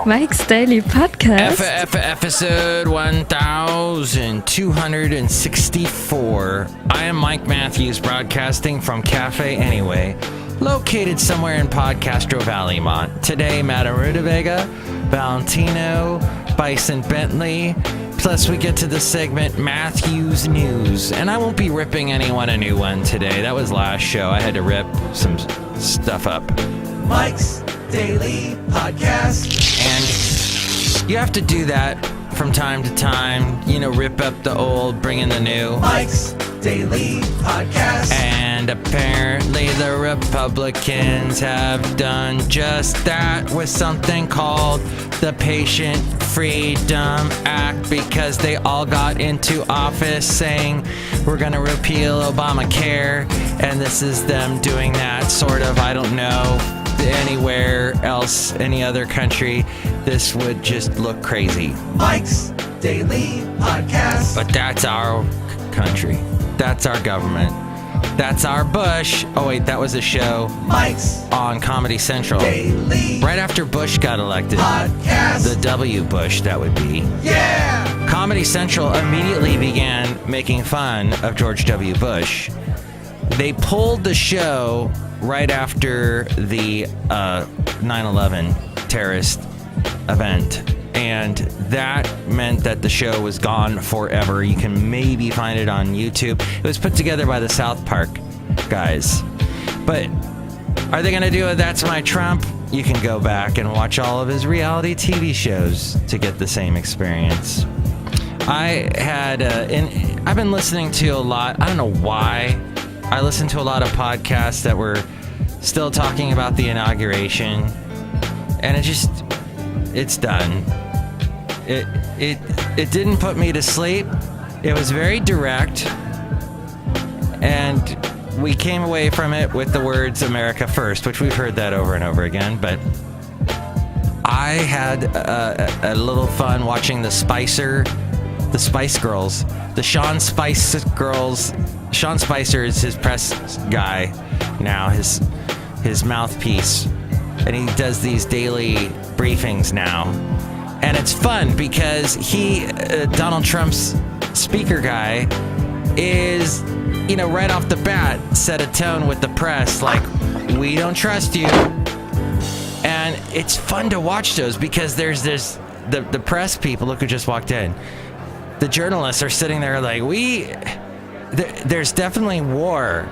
Mike's Daily Podcast. Episode 1264. I am Mike Matthews, broadcasting from Café Anyway, located somewhere in Podcastro Valleymont. Today, Madame Rootabega, Valentino, Bison Bentley. Plus, we get to the segment Matthews News. And I won't be ripping anyone a new one today. That was last show. I had to rip some stuff up. Mike's Daily Podcast. And you have to do that from time to time. You know, rip up the old, bring in the new. Mike's Daily Podcast. And apparently the Republicans have done just that with something called the Patient Freedom Act, because they all got into office saying we're going to repeal Obamacare, and this is them doing that sort of. I don't know anywhere else, any other country, this would just look crazy. Mike's Daily Podcast. But that's our country. That's our government. That's our Bush. Oh wait, that was a show Mike's on Comedy Central. Daily Right after Bush got elected. Podcast. The W. Bush, that would be. Yeah! Comedy Central immediately began making fun of George W. Bush. They pulled the show right after the 9/11 terrorist event. And that meant that the show was gone forever. You can maybe find it on YouTube. It was put together by the South Park guys. But are they going to do a That's My Trump? You can go back and watch all of his reality TV shows to get the same experience. I've been listening to a lot. I don't know why. I listened to a lot of podcasts that were still talking about the inauguration. And it's done. It didn't put me to sleep. It was very direct, and we came away from it with the words America first, which we've heard that over and over again. But I had a little fun watching the Spice Girls, the Sean Spice Girls. Sean Spicer is his press guy now, his mouthpiece, and he does these daily briefings now. And it's fun because Donald Trump's speaker guy is, right off the bat set a tone with the press like, we don't trust you. And it's fun to watch those because there's the press people, look who just walked in. The journalists are sitting there like, there's definitely war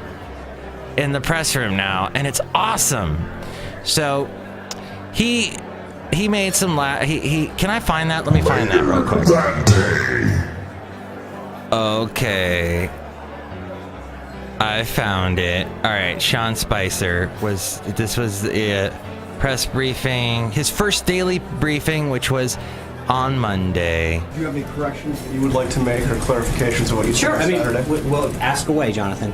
in the press room now, and it's awesome. So he made some can I find that? Let me find that real quick. Okay. I found it. All right, Sean Spicer was the press briefing, his first daily briefing, which was on Monday. Do you have any corrections that you would like to make or clarifications of what you said on Saturday? Well, ask away, Jonathan.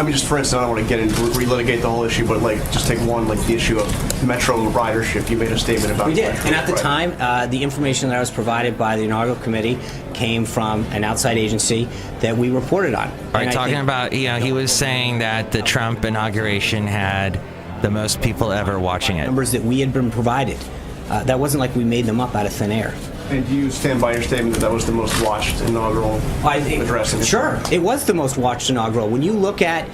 Just for instance, I don't want to get into relitigate the whole issue, but just take one, the issue of Metro ridership. You made a statement about. We did, Metro, and at the right? time, the information that I was provided by the inaugural committee came from an outside agency that we reported on. Are you talking about? He was saying that the Trump inauguration had the most people ever watching it. Numbers that we had been provided. That wasn't like we made them up out of thin air. And do you stand by your statement that was the most watched inaugural address? Sure, it was the most watched inaugural. When you look at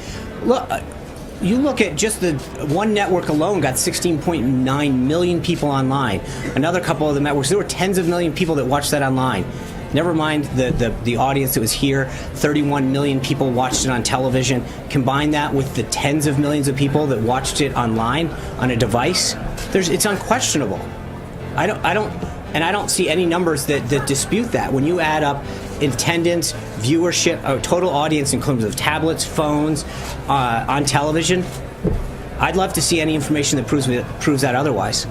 just the one network alone got 16.9 million people online. Another couple of the networks, there were tens of million people that watched that online. Never mind the audience that was here. 31 million people watched it on television. Combine that with the tens of millions of people that watched it online on a device. It's unquestionable. I don't see any numbers that dispute that. When you add up attendance, viewership, total audience in terms of tablets, phones, on television, I'd love to see any information that proves that otherwise.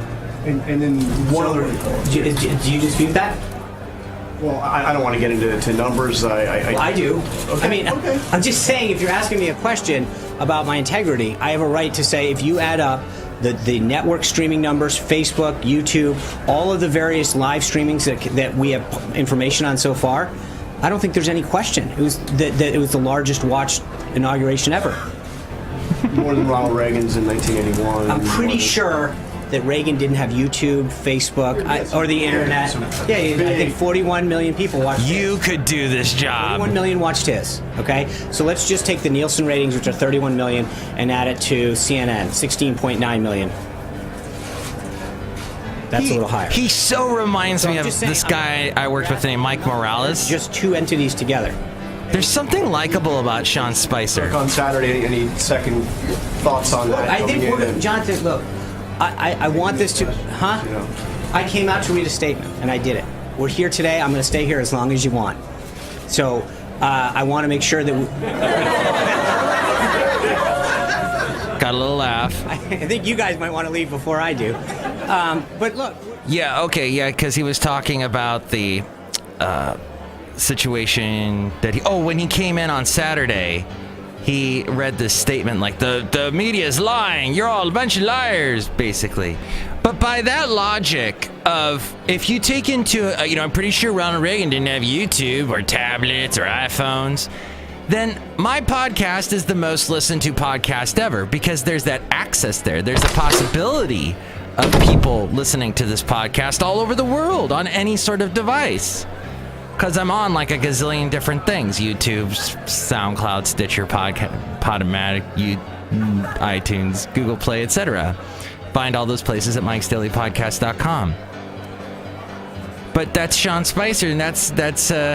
And then one other. Do you dispute that? Well, I don't want to get into numbers. I do. Okay. Okay. I'm just saying, if you're asking me a question about my integrity, I have a right to say if you add up the network streaming numbers, Facebook, YouTube, all of the various live streamings that we have information on so far, I don't think there's any question. It was that it was the largest watched inauguration ever. More than Ronald Reagan's in 1981. I'm pretty sure that Reagan didn't have YouTube, Facebook, or the internet. Yeah, I think 41 million people watched his. You could do this job. 41 million watched his, okay? So let's just take the Nielsen ratings, which are 31 million, and add it to CNN, 16.9 million. That's a little higher. He so reminds me of just saying, this guy I worked with named Mike Morales. Just two entities together. There's something likable about Sean Spicer. On Saturday, any second thoughts on that? I think we're going to, Jonathan, look, I want this to, I came out to read a statement, and I did it. We're here today. I'm going to stay here as long as you want. So I want to make sure that Got a little laugh. I think you guys might want to leave before I do. But look. Yeah, okay, yeah, because he was talking about the situation that when he came in on Saturday, he read this statement like, the media is lying, you're all a bunch of liars, basically. But by that logic of, if you take into, I'm pretty sure Ronald Reagan didn't have YouTube or tablets or iPhones, then my podcast is the most listened to podcast ever, because there's that access there. There's a possibility of people listening to this podcast all over the world on any sort of device. Because I'm on like a gazillion different things. YouTube, SoundCloud, Stitcher, Podomatic, iTunes, Google Play, etc. Find all those places at mikesdailypodcast.com. But that's Sean Spicer, and that's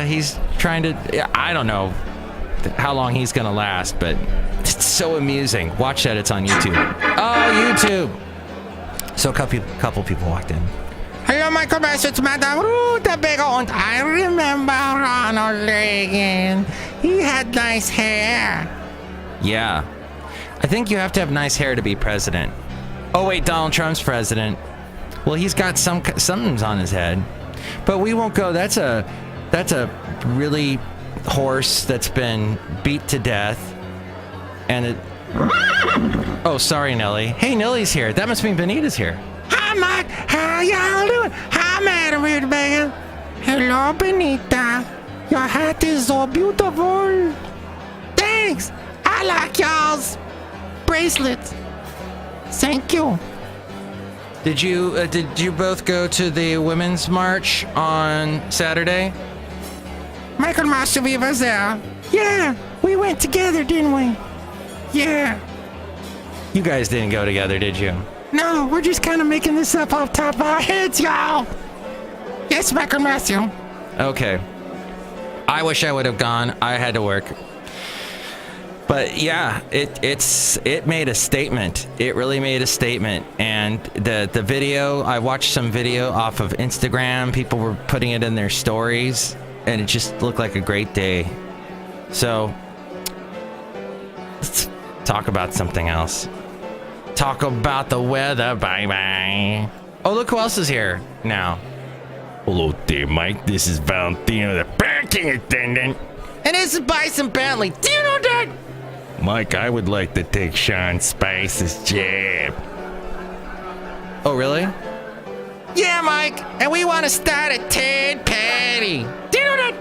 he's trying to, I don't know how long he's going to last, but it's so amusing. Watch that, it's on YouTube. Oh, YouTube! So a couple people walked in. Hello, Michael Bass, it's Madame Rootabega, and I remember Ronald Reagan. He had nice hair. Yeah. I think you have to have nice hair to be president. Oh, wait, Donald Trump's president. Well, he's got something's on his head. But we won't go. That's a really horse that's been beat to death. And it... Oh, sorry, Nelly. Hey, Nelly's here. That must mean Benita's here. Hi, Mike. How y'all doing? Hi, Madame Rootabega. Hello, Benita. Your hat is so beautiful. Thanks. I like y'all's bracelets. Thank you. Did you both go to the Women's March on Saturday? Michael Master, we was there. Yeah, we went together, didn't we? Yeah. You guys didn't go together, did you? No, we're just kind of making this up off top of our heads, y'all. Yes, Michael Matthew. Okay. I wish I would have gone. I had to work. But yeah, it made a statement. It really made a statement. And the video, I watched some video off of Instagram. People were putting it in their stories, and it just looked like a great day. So let's talk about something else. Talk about the weather, bye-bye. Oh, look who else is here now. Hello there, Mike. This is Valentino, the parking attendant. And this is Bison Bentley. Do you know that? Mike, I would like to take Sean Spicer's job. Oh, really? Yeah, Mike. And we want to start a turd party. Do you know that?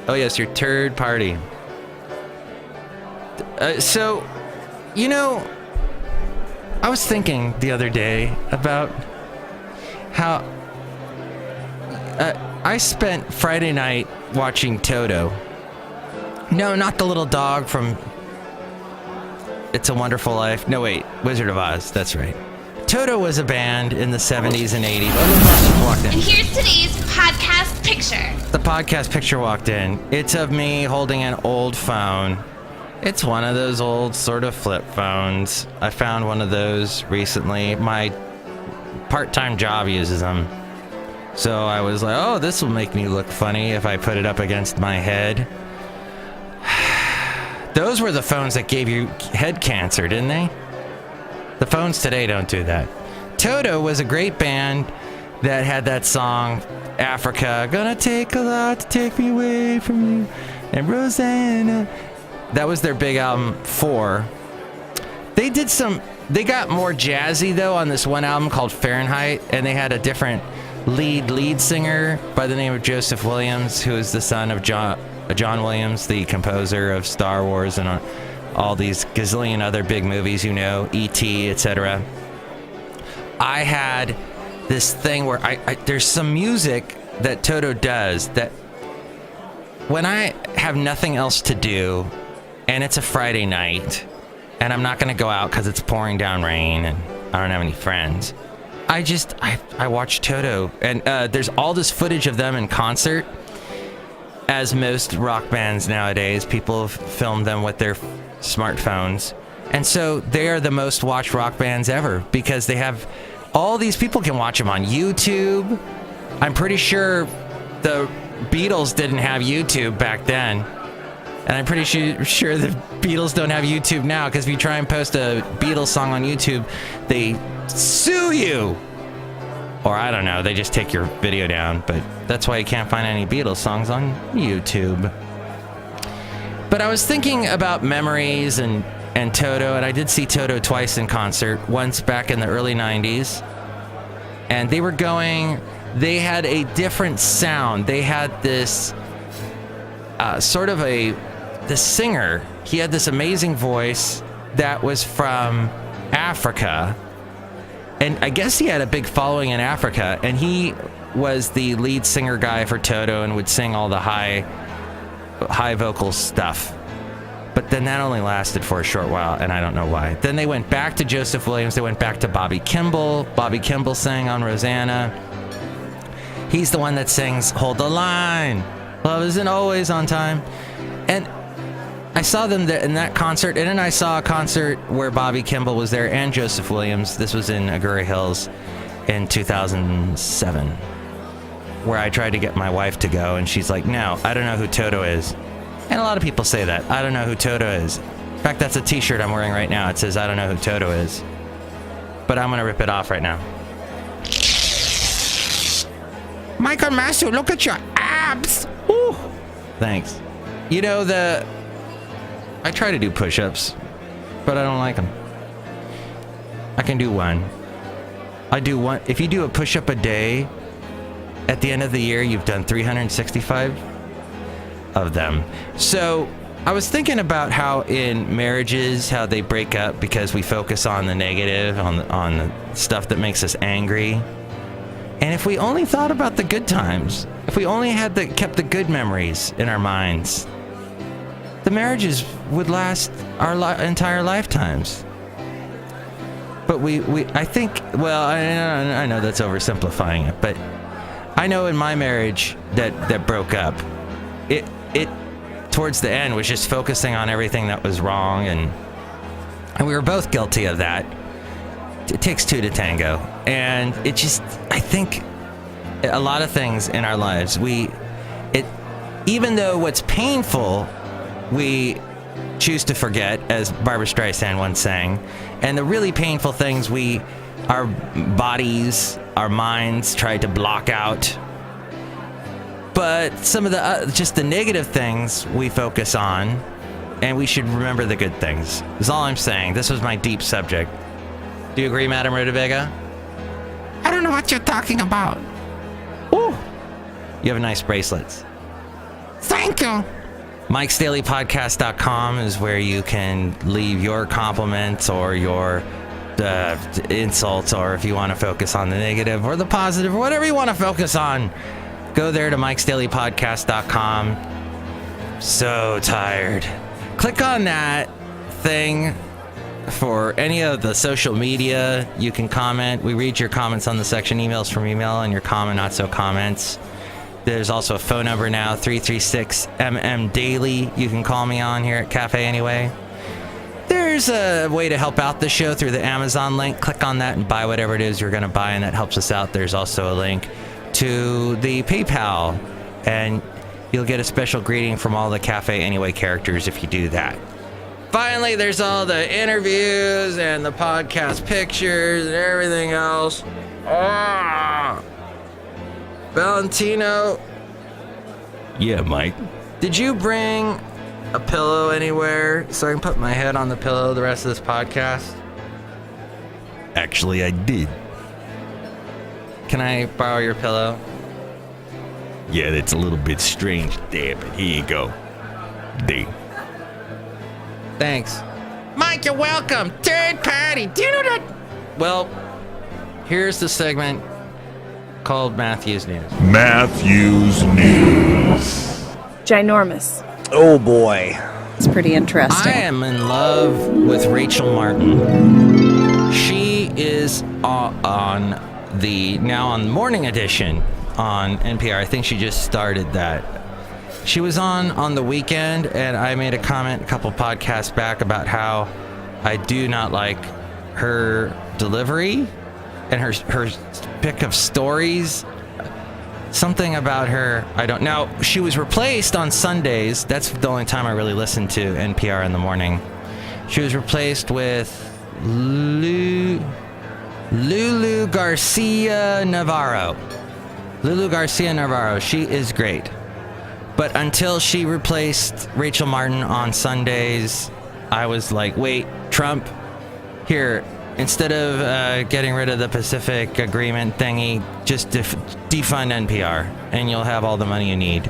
Oh, yes, your turd party. So, you know, I was thinking the other day about how I spent Friday night watching Toto. No, not the little dog from It's a Wonderful Life. No, wait, Wizard of Oz. That's right. Toto was a band in the 70s and 80s. And here's today's podcast picture. The podcast picture walked in. It's of me holding an old phone. It's one of those old sort of flip phones. I found one of those recently. My part-time job uses them. So I was like, oh, this will make me look funny if I put it up against my head. Those were the phones that gave you head cancer, didn't they? The phones today don't do that. Toto was a great band that had that song, Africa, gonna take a lot to take me away from you. And Rosanna. That was their big album, 4. They got more jazzy, though, on this one album called Fahrenheit, and they had a different lead singer by the name of Joseph Williams, who is the son of John Williams, the composer of Star Wars and all these gazillion other big movies, E.T., etc. I had this thing where there's some music that Toto does that when I have nothing else to do and it's a Friday night and I'm not going to go out because it's pouring down rain and I don't have any friends, I watch Toto, and there's all this footage of them in concert. As most rock bands nowadays, people film them with their smartphones. And so they are the most watched rock bands ever because they have all these people can watch them on YouTube. I'm pretty sure the Beatles didn't have YouTube back then. And I'm pretty sure the Beatles don't have YouTube now because if you try and post a Beatles song on YouTube, they sue you. Or I don't know, they just take your video down. But that's why you can't find any Beatles songs on YouTube. But I was thinking about memories and Toto, and I did see Toto twice in concert. Once back in the early 90s. And they had a different sound. They had this this singer. He had this amazing voice that was from Africa. And I guess he had a big following in Africa. And he was the lead singer guy for Toto and would sing all the high vocal stuff. But then that only lasted for a short while, and I don't know why. Then they went back to Joseph Williams. They went back to Bobby Kimball. Bobby Kimball sang on Rosanna. He's the one that sings Hold the Line. Love isn't always on time. And I saw them in that concert, and then I saw a concert where Bobby Kimball was there and Joseph Williams. This was in Agoura Hills in 2007, where I tried to get my wife to go, and she's like, no, I don't know who Toto is. And a lot of people say that. I don't know who Toto is. In fact, that's a t-shirt I'm wearing right now. It says, I don't know who Toto is. But I'm going to rip it off right now. Michael Masu, look at your abs. Ooh. Thanks. You know, I try to do push-ups, but I don't like them. I can do one. I do one. If you do a push-up a day, at the end of the year, you've done 365 of them. So I was thinking about how in marriages, how they break up because we focus on the negative, on the stuff that makes us angry. And if we only thought about the good times, if we only kept the good memories in our minds, the marriages would last our entire lifetimes. But I think, well, I know that's oversimplifying it, but I know in my marriage that broke up, it towards the end was just focusing on everything that was wrong, and we were both guilty of that. It takes two to tango, and it just, I think a lot of things in our lives, even though what's painful, we choose to forget, as Barbra Streisand once sang, and the really painful things our bodies, our minds try to block out. But some of just the negative things we focus on, and we should remember the good things. Is all I'm saying. This was my deep subject. Do you agree, Madame Rootabega? I don't know what you're talking about. Ooh. You have nice bracelets. Thank you. Mike'sDailyPodcast.com is where you can leave your compliments or your insults, or if you want to focus on the negative or the positive or whatever you want to focus on. Go there to Mike'sDailyPodcast.com. So tired. Click on that thing for any of the social media. You can comment. We read your comments on the section, emails from email, and your comment, not so comments. There's also a phone number now, 336-MM-DAILY. You can call me on here at Café Anyway. There's a way to help out the show through the Amazon link. Click on that and buy whatever it is you're going to buy, and that helps us out. There's also a link to the PayPal, and you'll get a special greeting from all the Café Anyway characters if you do that. Finally, there's all the interviews and the podcast pictures and everything else. Valentino. Yeah, Mike. Did you bring a pillow anywhere so I can put my head on the pillow the rest of this podcast? Actually, I did. Can I borrow your pillow? Yeah, that's a little bit strange there, but here you go. There. Thanks. Mike, you're welcome. Third party. Do you know that? Well, Here's the segment called Matthew's News. Matthew's News. Ginormous. Oh boy. It's pretty interesting. I am in love with Rachel Martin. She is on the Morning Edition on NPR. I think she just started that. She was on the weekend, and I made a comment a couple podcasts back about how I do not like her delivery and her pick of stories. Something about her, I don't know. She was replaced on Sundays. That's the only time I really listen to NPR in the morning. She was replaced with Lulu Garcia Navarro. Lulu Garcia Navarro. She is great. But until she replaced Rachel Martin on Sundays, I was like, wait, Trump, here, instead of getting rid of the Pacific Agreement thingy, just defund NPR, and you'll have all the money you need.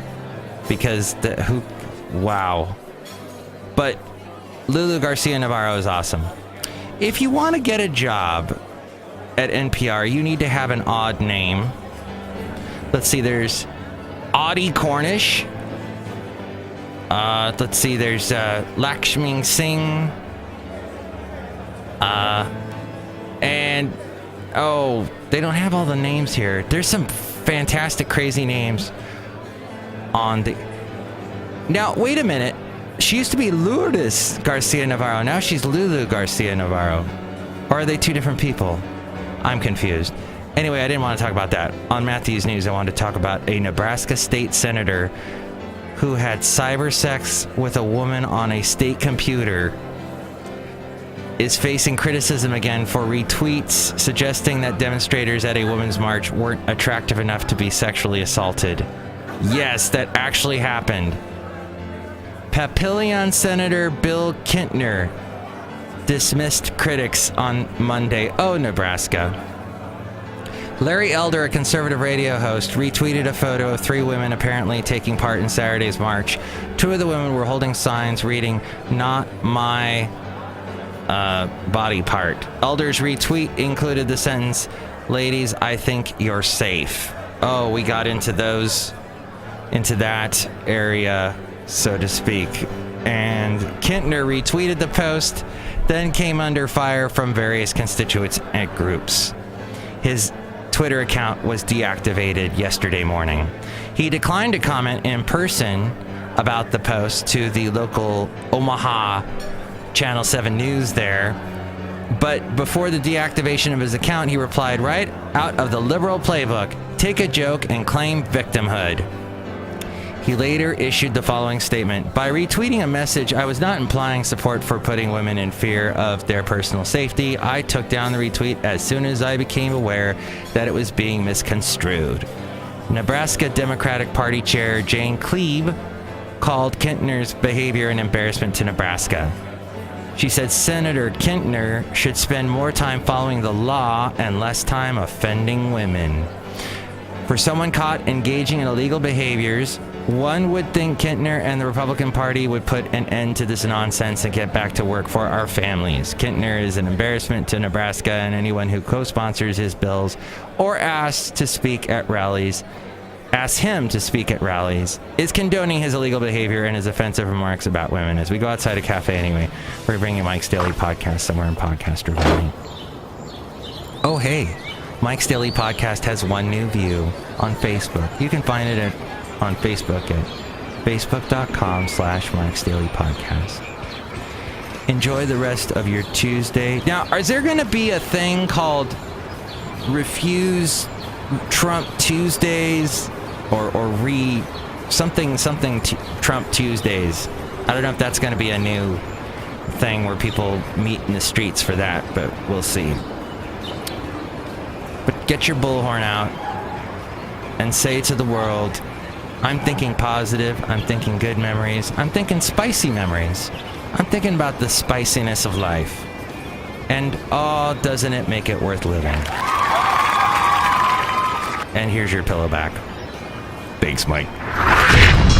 Because wow. But Lulu Garcia Navarro is awesome. If you want to get a job at NPR, you need to have an odd name. Let's see, there's Audie Cornish. Let's see, there's Lakshmi Singh. And they don't have all the names here. There's some fantastic, crazy names on the. Now, wait a minute. She used to be Lourdes Garcia Navarro. Now she's Lulu Garcia Navarro. Or are they two different people? I'm confused. Anyway, I didn't want to talk about that. On Matthew's News, I wanted to talk about a Nebraska state senator who had cyber sex with a woman on a state computer is facing criticism again for retweets suggesting that demonstrators at a women's march weren't attractive enough to be sexually assaulted. Yes, that actually happened. Papillion Senator Bill Kintner dismissed critics on Monday. Oh, Nebraska. Larry Elder, a conservative radio host, retweeted a photo of 3 women apparently taking part in Saturday's march. 2 of the women were holding signs reading, "Not my body part." Elder's retweet included the sentence, "Ladies, I think you're safe." Oh, we got into that area, so to speak. And Kintner retweeted the post, then came under fire from various constituents and groups. His Twitter account was deactivated yesterday morning. He declined to comment in person about the post to the local Omaha Channel 7 News there. But before the deactivation of his account, he replied, "Right out of the liberal playbook, take a joke and claim victimhood." He later issued the following statement: "By retweeting a message, I was not implying support for putting women in fear of their personal safety. I took down the retweet as soon as I became aware that it was being misconstrued." Nebraska Democratic Party Chair Jane Cleve called Kintner's behavior an embarrassment to Nebraska. She said Senator Kintner should spend more time following the law and less time offending women. For someone caught engaging in illegal behaviors, one would think Kintner and the Republican Party would put an end to this nonsense and get back to work for our families. Kintner is an embarrassment to Nebraska, and anyone who co-sponsors his bills or asks him to speak at rallies is condoning his illegal behavior and his offensive remarks about women. As we go outside of Café Anyway, we're bringing Mike's Daily Podcast somewhere in Podcaster Valley. Oh, hey. Mike's Daily Podcast has one new view on Facebook. You can find it on Facebook at facebook.com/Mike's Daily Podcast. Enjoy the rest of your Tuesday. Now, is there going to be a thing called Refuse Trump Tuesdays or Trump Tuesdays? I don't know if that's going to be a new thing where people meet in the streets for that, but we'll see. But get your bullhorn out and say to the world, I'm thinking positive, I'm thinking good memories, I'm thinking spicy memories. I'm thinking about the spiciness of life. And oh, doesn't it make it worth living? And here's your pillow back. Thanks, Mike.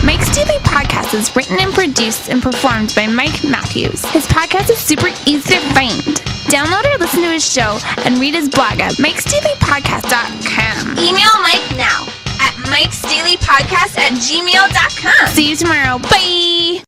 Mike's Daily Podcast is written and produced and performed by Mike Matthews. His podcast is super easy to find. Download or listen to his show and read his blog at Mike'sDailyPodcast.com. Email Mike now at Mike'sDailyPodcast@gmail.com. See you tomorrow. Bye!